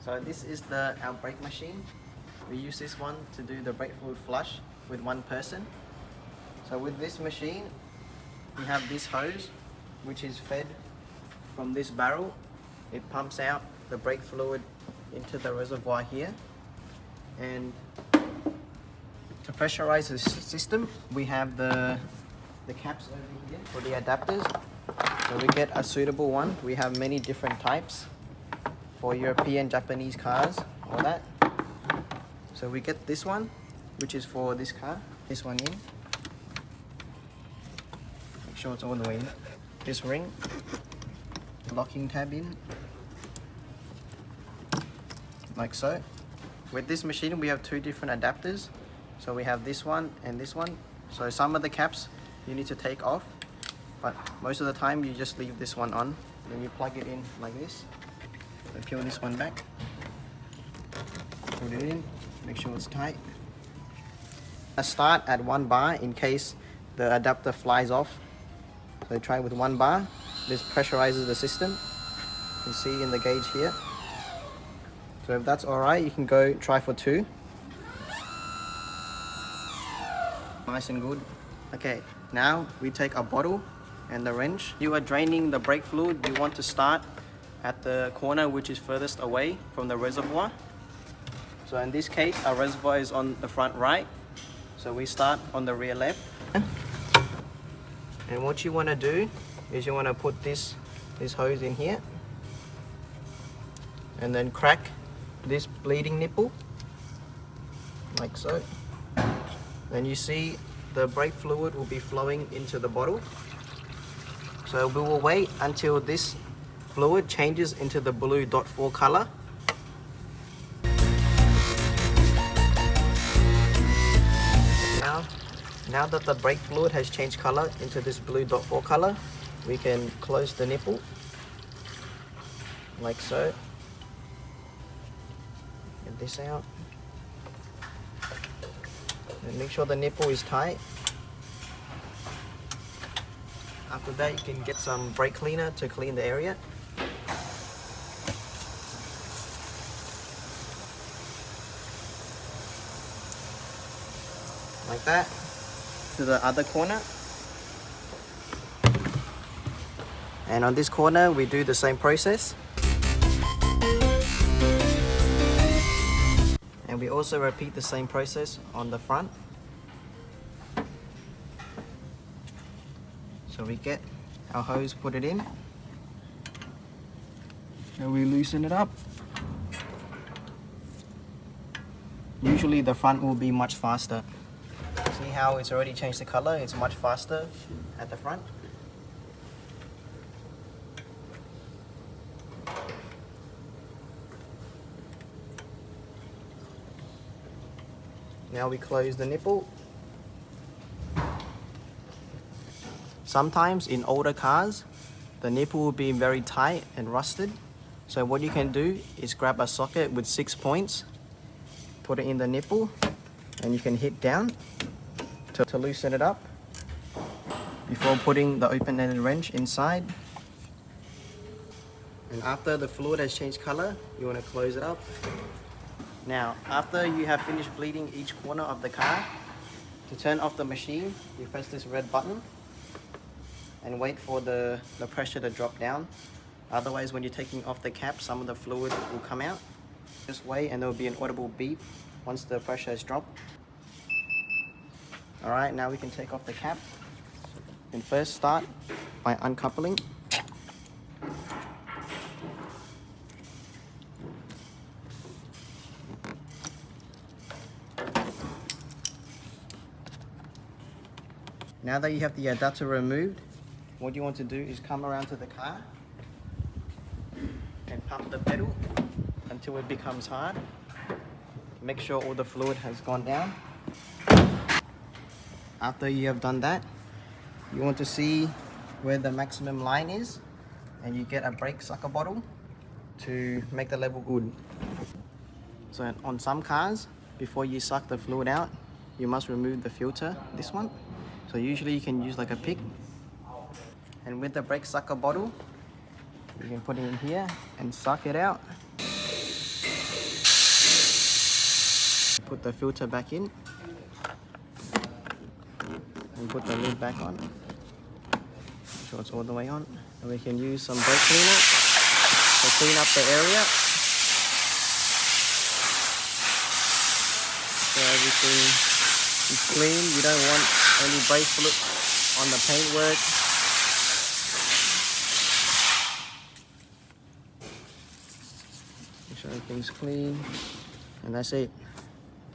So this is our brake machine. We use this one to do the brake fluid flush with one person. So with this machine, we have this hose which is fed from this barrel. It pumps out the brake fluid into the reservoir here. And to pressurize the system, we have the caps over here for the adapters. So we get a suitable one. We have many different types for European, Japanese cars, all that. So we get this one, which is for this car. This one in. Make sure it's all the way in. This ring, locking tab in, like so. With this machine, we have two different adapters. So we have this one and this one. So some of the caps you need to take off, but most of the time you just leave this one on. Then you plug it in like this. So peel this one back, put it in, make sure it's tight. I start at 1 bar in case the adapter flies off. So try with 1 bar. This pressurizes the system. You can see in the gauge here. So if that's alright, you can go try for 2. Nice and good. Okay, now we take a bottle and the wrench. You are draining the brake fluid. You want to start at the corner which is furthest away from the reservoir. So in this case, our reservoir is on the front right. So we start on the rear left. And what you want to do is you want to put this hose in here and then crack this bleeding nipple like so. Then you see the brake fluid will be flowing into the bottle. So we will wait until this fluid changes into the blue dot 4 color. Now that the brake fluid has changed color into this blue dot 4 color, we can close the nipple like so. Get this out. And make sure the nipple is tight. After that, you can get some brake cleaner to clean the area. Like that. To the other corner. And on this corner, we do the same process. And we also repeat the same process on the front. So we get our hose, put it in, and we loosen it up. Usually the front will be much faster. See how it's already changed the color? It's much faster at the front. Now we close the nipple. Sometimes in older cars, the nipple will be very tight and rusted. So what you can do is grab a socket with 6 points, put it in the nipple, and you can hit down to loosen it up before putting the open-ended wrench inside. And after the fluid has changed color, you want to close it up. Now, after you have finished bleeding each corner of the car, to turn off the machine, you press this red button and wait for the pressure to drop down. Otherwise, when you're taking off the cap, some of the fluid will come out. Just wait and there will be an audible beep once the pressure has dropped. Alright, now we can take off the cap. And first start by uncoupling. Now that you have the adapter removed, what you want to do is come around to the car and pump the pedal until it becomes hard. Make sure all the fluid has gone down. After you have done that, you want to see where the maximum line is, and you get a brake sucker bottle to make the level good. So on some cars, before you suck the fluid out, you must remove the filter, this one. So usually you can use like a pick. And with the brake sucker bottle, you can put it in here and suck it out. put the filter back in and put the lid back on. Make sure it's all the way on. And we can use some brake cleaner to clean up the area. So everything is clean. You don't want any brake fluid on the paintwork. Make sure everything's clean. And that's it.